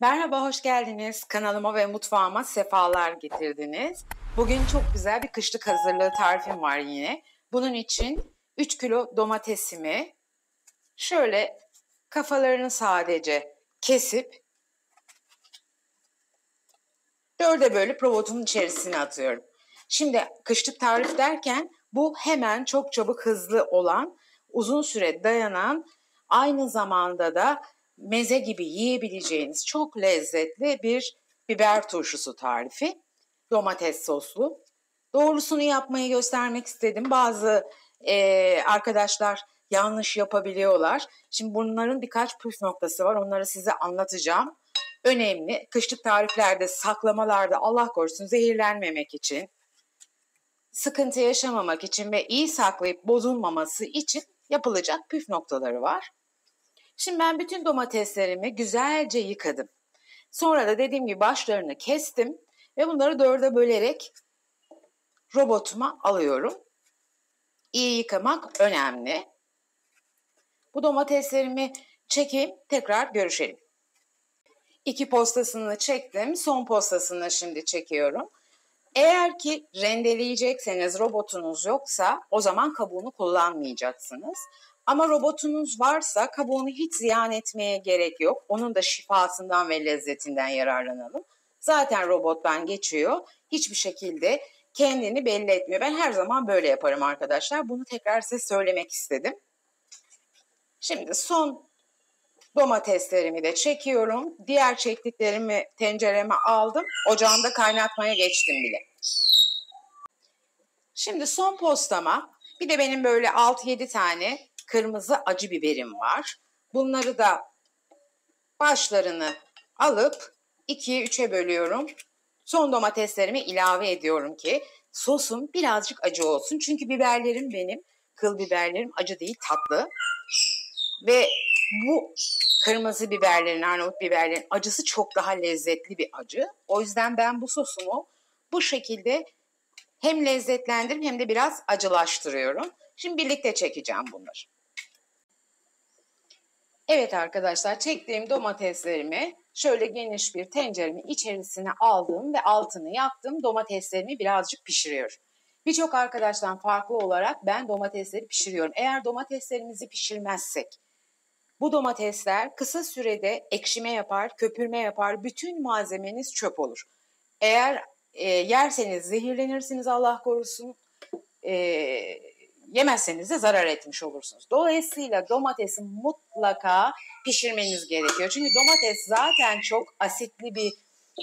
Merhaba, hoş geldiniz. Kanalıma ve mutfağıma sefalar getirdiniz. Bugün çok güzel bir kışlık hazırlığı tarifim var yine. Bunun için 3 kilo domatesimi şöyle kafalarını sadece kesip dörde bölüp robotun içerisine atıyorum. Şimdi kışlık tarif derken bu hemen çok çabuk hızlı olan, uzun süre dayanan, aynı zamanda da meze gibi yiyebileceğiniz çok lezzetli bir biber turşusu tarifi. Domates soslu. Doğrusunu yapmayı göstermek istedim. Bazı arkadaşlar yanlış yapabiliyorlar. Şimdi bunların birkaç püf noktası var. Onları size anlatacağım. Önemli. Kışlık tariflerde, saklamalarda Allah korusun zehirlenmemek için, sıkıntı yaşamamak için ve iyi saklayıp bozulmaması için yapılacak püf noktaları var. Şimdi ben bütün domateslerimi güzelce yıkadım. Sonra da dediğim gibi başlarını kestim ve bunları dörde bölerek robotuma alıyorum. İyi yıkamak önemli. Bu domateslerimi çekeyim, tekrar görüşelim. 2 postasını çektim, son postasını şimdi çekiyorum. Eğer ki rendeleyecekseniz robotunuz yoksa o zaman kabuğunu kullanmayacaksınız. Ama robotunuz varsa kabuğunu hiç ziyan etmeye gerek yok. Onun da şifasından ve lezzetinden yararlanalım. Zaten robottan geçiyor. Hiçbir şekilde kendini belli etmiyor. Ben her zaman böyle yaparım arkadaşlar. Bunu tekrar size söylemek istedim. Şimdi son domateslerimi de çekiyorum. Diğer çektiklerimi tencereme aldım. Ocağımda kaynatmaya geçtim bile. Şimdi son postama bir de benim böyle 6-7 tane kırmızı acı biberim var. Bunları da başlarını alıp 2'ye 3'e bölüyorum. Son domateslerimi ilave ediyorum ki sosum birazcık acı olsun. Çünkü biberlerim benim, kıl biberlerim acı değil tatlı. Ve bu kırmızı biberlerin, Arnavut biberlerin acısı çok daha lezzetli bir acı. O yüzden ben bu sosumu bu şekilde hem lezzetlendirip hem de biraz acılaştırıyorum. Şimdi birlikte çekeceğim bunları. Evet arkadaşlar, çektiğim domateslerimi şöyle geniş bir tenceremin içerisine aldım ve altını yaktım. Domateslerimi birazcık pişiriyorum. Birçok arkadaştan farklı olarak ben domatesleri pişiriyorum. Eğer domateslerimizi pişirmezsek bu domatesler kısa sürede ekşime yapar, köpürme yapar, bütün malzemeniz çöp olur. Eğer yerseniz zehirlenirsiniz Allah korusun, yemezseniz de zarar etmiş olursunuz. Dolayısıyla domatesi mutlaka pişirmeniz gerekiyor. Çünkü domates zaten çok asitli bir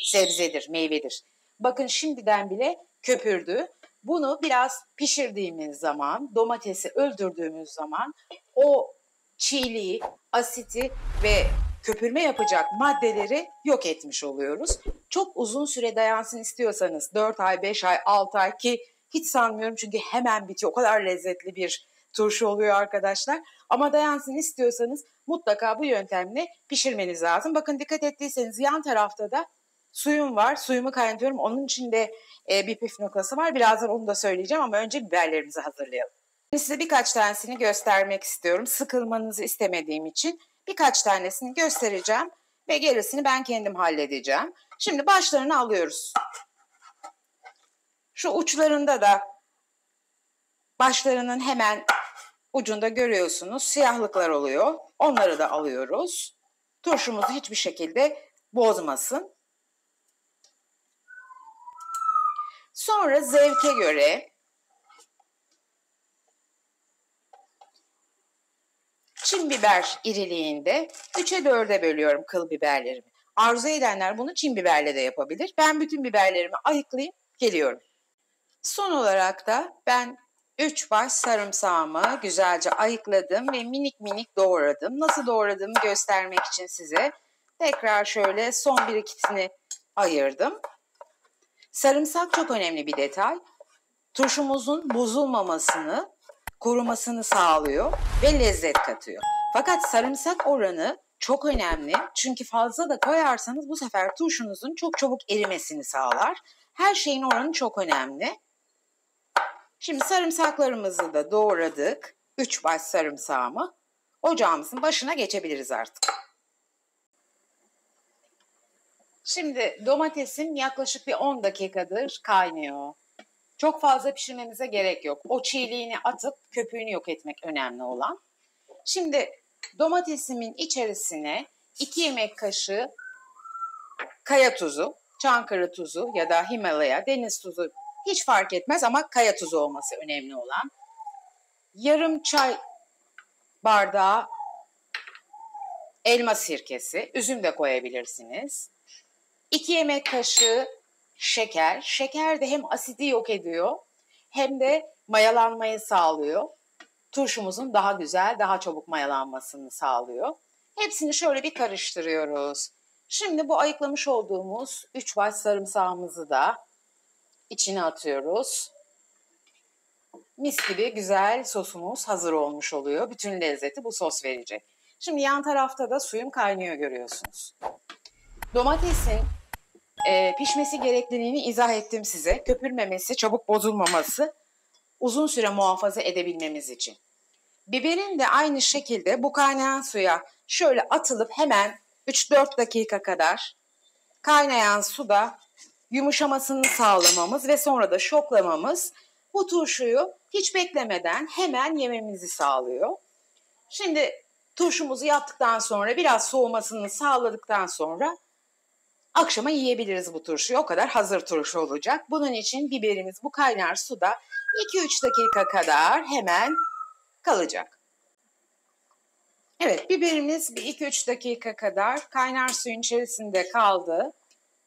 sebzedir, meyvedir. Bakın şimdiden bile köpürdü. Bunu biraz pişirdiğimiz zaman, domatesi öldürdüğümüz zaman o çiğliği, asiti ve köpürme yapacak maddeleri yok etmiş oluyoruz. Çok uzun süre dayansın istiyorsanız 4 ay, 5 ay, 6 ay ki hiç sanmıyorum çünkü hemen bitiyor. O kadar lezzetli bir turşu oluyor arkadaşlar. Ama dayansın istiyorsanız mutlaka bu yöntemle pişirmeniz lazım. Bakın dikkat ettiyseniz yan tarafta da suyum var. Suyumu kaynatıyorum. Onun içinde bir püf noktası var. Birazdan onu da söyleyeceğim ama önce biberlerimizi hazırlayalım. Size birkaç tanesini göstermek istiyorum. Sıkılmanızı istemediğim için birkaç tanesini göstereceğim ve gerisini ben kendim halledeceğim. Şimdi başlarını alıyoruz. Şu uçlarında da başlarının hemen ucunda görüyorsunuz siyahlıklar oluyor. Onları da alıyoruz. Turşumuzu hiçbir şekilde bozmasın. Sonra zevke göre çim biber iriliğinde 3'e 4'e bölüyorum kıl biberlerimi. Arzu edenler bunu çim biberle de yapabilir. Ben bütün biberlerimi ayıklayıp geliyorum. Son olarak da ben 3 baş sarımsağımı güzelce ayıkladım ve minik minik doğradım. Nasıl doğradığımı göstermek için size tekrar şöyle son bir ikisini ayırdım. Sarımsak çok önemli bir detay. Turşumuzun bozulmamasını, korumasını sağlıyor ve lezzet katıyor. Fakat sarımsak oranı çok önemli. Çünkü fazla da koyarsanız bu sefer turşunuzun çok çabuk erimesini sağlar. Her şeyin oranı çok önemli. Şimdi sarımsaklarımızı da doğradık. 3 baş sarımsağımı. Ocağımızın başına geçebiliriz artık. Şimdi domatesim yaklaşık bir 10 dakikadır kaynıyor. Çok fazla pişirmemize gerek yok. O çiğliğini atıp köpüğünü yok etmek önemli olan. Şimdi domatesimin içerisine 2 yemek kaşığı kaya tuzu, Çankırı tuzu ya da Himalaya, deniz tuzu hiç fark etmez ama kaya tuzu olması önemli olan. Yarım çay bardağı elma sirkesi, üzüm de koyabilirsiniz. 2 yemek kaşığı şeker. Şeker de hem asidi yok ediyor hem de mayalanmayı sağlıyor. Turşumuzun daha güzel, daha çabuk mayalanmasını sağlıyor. Hepsini şöyle bir karıştırıyoruz. Şimdi bu ayıklamış olduğumuz 3 baş sarımsağımızı da içine atıyoruz. Mis gibi güzel sosumuz hazır olmuş oluyor. Bütün lezzeti bu sos verecek. Şimdi yan tarafta da suyum kaynıyor görüyorsunuz. Domatesin pişmesi gerekliliğini izah ettim size. Köpürmemesi, çabuk bozulmaması, uzun süre muhafaza edebilmemiz için. Biberin de aynı şekilde bu kaynayan suya şöyle atılıp hemen 3-4 dakika kadar kaynayan suda yumuşamasını sağlamamız ve sonra da şoklamamız bu turşuyu hiç beklemeden hemen yememizi sağlıyor. Şimdi turşumuzu yaptıktan sonra biraz soğumasını sağladıktan sonra akşama yiyebiliriz bu turşuyu. O kadar hazır turşu olacak. Bunun için biberimiz bu kaynar suda 2-3 dakika kadar hemen kalacak. Evet, biberimiz bir 2-3 dakika kadar kaynar suyun içerisinde kaldı.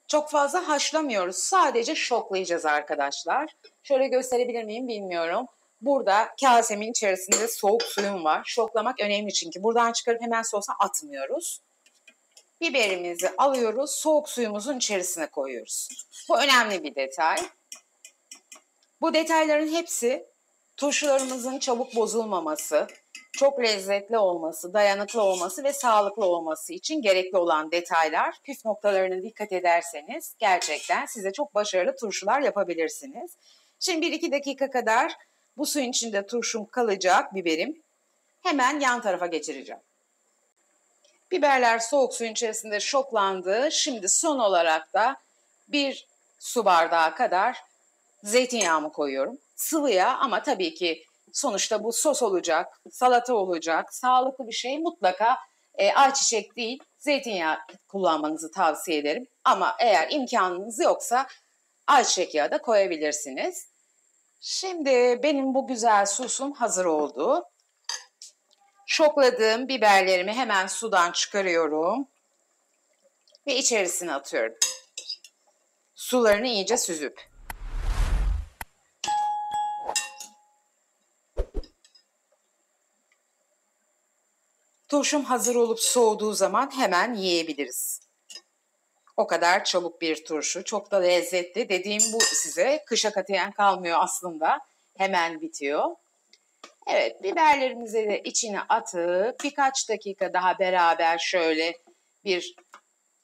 Çok fazla haşlamıyoruz. Sadece şoklayacağız arkadaşlar. Şöyle gösterebilir miyim bilmiyorum. Burada kasemin içerisinde soğuk suyum var. Şoklamak önemli çünkü. Buradan çıkarıp hemen sosa atmıyoruz. Biberimizi alıyoruz, soğuk suyumuzun içerisine koyuyoruz. Bu önemli bir detay. Bu detayların hepsi turşularımızın çabuk bozulmaması, çok lezzetli olması, dayanıklı olması ve sağlıklı olması için gerekli olan detaylar. Püf noktalarına dikkat ederseniz gerçekten size çok başarılı turşular yapabilirsiniz. Şimdi 1-2 dakika kadar bu suyun içinde turşum kalacak, biberim. Hemen yan tarafa geçireceğim. Biberler soğuk suyun içerisinde şoklandı. Şimdi son olarak da 1 su bardağı kadar zeytinyağımı koyuyorum. Sıvı yağ ama tabii ki sonuçta bu sos olacak, salata olacak, sağlıklı bir şey mutlaka ayçiçek değil zeytinyağı kullanmanızı tavsiye ederim. Ama eğer imkanınız yoksa ayçiçek yağı da koyabilirsiniz. Şimdi benim bu güzel sosum hazır oldu. Şokladığım biberlerimi hemen sudan çıkarıyorum ve içerisine atıyorum. Sularını iyice süzüp. Turşum hazır olup soğuduğu zaman hemen yiyebiliriz. O kadar çabuk bir turşu, çok da lezzetli. Dediğim bu size, kışa katiyen kalmıyor aslında. Hemen bitiyor. Evet, biberlerimizi de içine atıp birkaç dakika daha beraber şöyle bir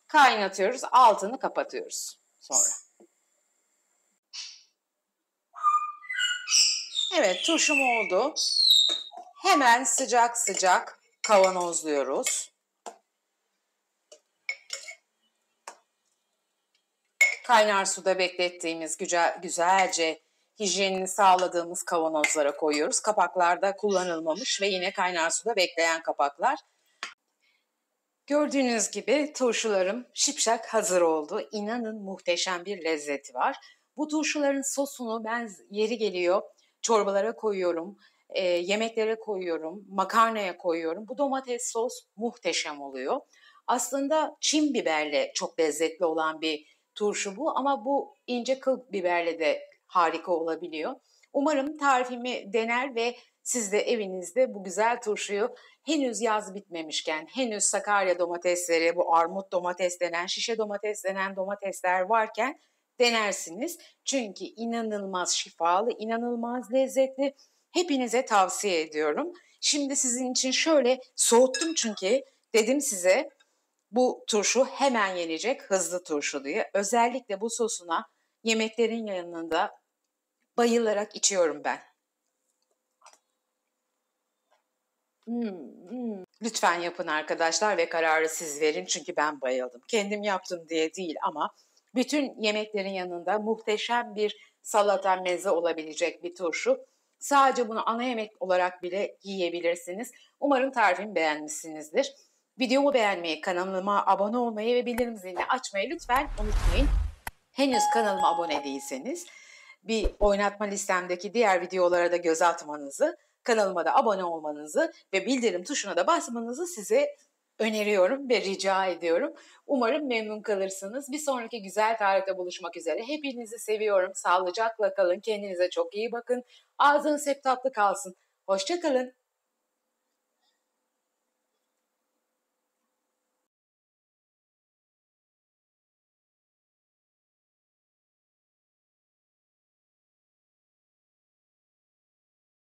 kaynatıyoruz, altını kapatıyoruz sonra. Evet, turşum oldu. Hemen sıcak sıcak kavanozluyoruz. Kaynar suda beklettiğimiz güzelce hijyenini sağladığımız kavanozlara koyuyoruz. Kapaklarda kullanılmamış ve yine kaynar suda bekleyen kapaklar. Gördüğünüz gibi turşularım şipşak hazır oldu. İnanın muhteşem bir lezzeti var. Bu turşuların sosunu ben yeri geliyor çorbalara koyuyorum, yemeklere koyuyorum, makarnaya koyuyorum. Bu domates sos muhteşem oluyor. Aslında çim biberle çok lezzetli olan bir turşu bu ama bu ince kıl biberle de harika olabiliyor. Umarım tarifimi dener ve siz de evinizde bu güzel turşuyu henüz yaz bitmemişken, henüz Sakarya domatesleri, bu armut domates denen, şişe domates denen domatesler varken denersiniz. Çünkü inanılmaz şifalı, inanılmaz lezzetli. Hepinize tavsiye ediyorum. Şimdi sizin için şöyle soğuttum çünkü dedim size bu turşu hemen yenecek hızlı turşu diye. Özellikle bu sosuna yemeklerin yanında bayılarak içiyorum ben. Lütfen yapın arkadaşlar ve kararı siz verin çünkü ben bayıldım. Kendim yaptım diye değil ama bütün yemeklerin yanında muhteşem bir salata, meze olabilecek bir turşu. Sadece bunu ana yemek olarak bile yiyebilirsiniz. Umarım tarifimi beğenmişsinizdir. Videomu beğenmeyi, kanalıma abone olmayı ve bildirim zilini açmayı lütfen unutmayın. Henüz kanalıma abone değilseniz bir oynatma listemdeki diğer videolara da göz atmanızı, kanalıma da abone olmanızı ve bildirim tuşuna da basmanızı size öneriyorum ve rica ediyorum. Umarım memnun kalırsınız. Bir sonraki güzel tarihte buluşmak üzere. Hepinizi seviyorum. Sağlıcakla kalın. Kendinize çok iyi bakın. Ağzınız hep tatlı kalsın. Hoşça kalın.